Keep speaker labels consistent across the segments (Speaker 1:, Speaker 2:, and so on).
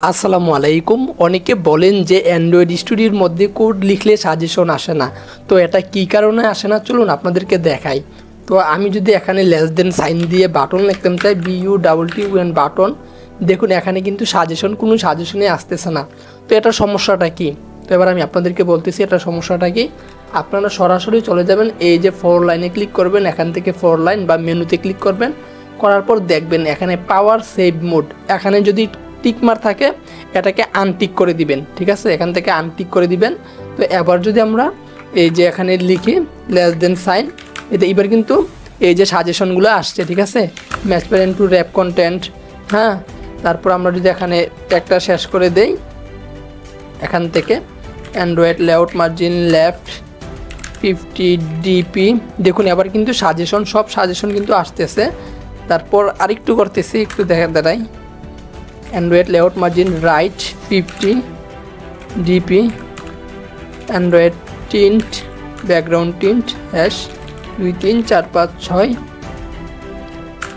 Speaker 1: আসসালামু আলাইকুম। অনেকে বলেন যে অ্যান্ড্রয়েড স্টুডিওর মধ্যে কোড লিখলে সাজেশন আসে না, তো এটা কী কারণে আসে না চলুন আপনাদেরকে দেখাই। তো আমি যদি এখানে লেস দেন সাইন দিয়ে বাটন লিখতে চাই, BUTTON বাটন, দেখুন এখানে কিন্তু কোনো সাজেশনে আসতেছে না। তো এটার সমস্যাটা কি? তো এবার আমি আপনাদেরকে বলতেছি এটার সমস্যাটা কি। আপনারা সরাসরি চলে যাবেন, এই যে 4 লাইনে ক্লিক করবেন, এখান থেকে 4 লাইন বা মেনুতে ক্লিক করবেন, করার পর দেখবেন এখানে পাওয়ার সেভ মোড, এখানে যদি টিকমার থাকে এটাকে আনটিক করে দিবেন, ঠিক আছে, এখান থেকে আনটিক করে দিবেন। তো এবার যদি আমরা এই যে এখানে লিখি লেস দেন সাইন, এতে এবার কিন্তু এই যে সাজেশনগুলো আসছে, ঠিক আছে, match parent to wrap content, হ্যাঁ। তারপর আমরা যদি এখানে একটা শেষ করে দেই, এখান থেকে Android layout margin left 50 dp, দেখুন এবার কিন্তু সব সাজেশন কিন্তু আসতেছে। তারপর আরেকটু করতেছি, একটু দেখাই, Android layout margin right 50 dp, Android tint background tint hash 2 3 4 5 6,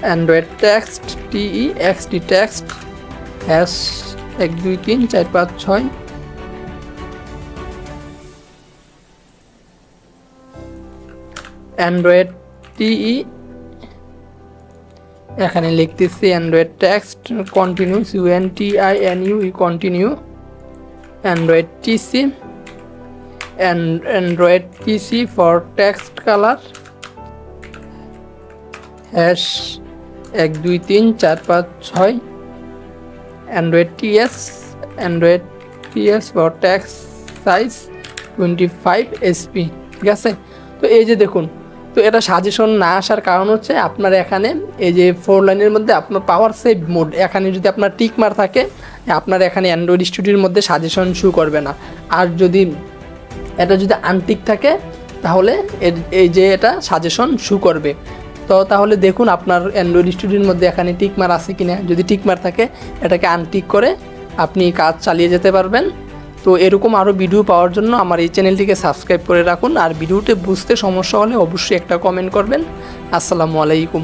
Speaker 1: Android text TEXT text hash 1 2 3 4 5 6, Android TE, এখানে লিখতেছি Android text continue CONTINUE continue, Android TC, Android TC for text colour hash 1 2 3 4 5 6, Android TS for text size 25 SP, ঠিক আছে। তো এই যে দেখুন, তো এটা সাজেশন না আসার কারণ হচ্ছে আপনার এখানে এই যে 4 লাইনের মধ্যে আপনার পাওয়ার সেভ মোড, এখানে যদি আপনার টিক মার থাকে আপনার এখানে অ্যান্ড্রয়েড স্টুডিওর মধ্যে সাজেশন শো করবে না। আর যদি এটা যদি আনটিক থাকে তাহলে এই যে এটা সাজেশন শো করবে। তো তাহলে দেখুন আপনার অ্যান্ড্রয়েড স্টুডিওর মধ্যে এখানে টিক মার আছে কিনা, যদি টিক মার থাকে এটাকে আনটিক করে আপনি কাজ চালিয়ে যেতে পারবেন। তো এরকম আরও ভিডিও পাওয়ার জন্য আমার এই চ্যানেলটিকে সাবস্ক্রাইব করে রাখুন, আর ভিডিওটি বুঝতে সমস্যা হলে অবশ্যই একটা কমেন্ট করবেন। আসসালামু আলাইকুম।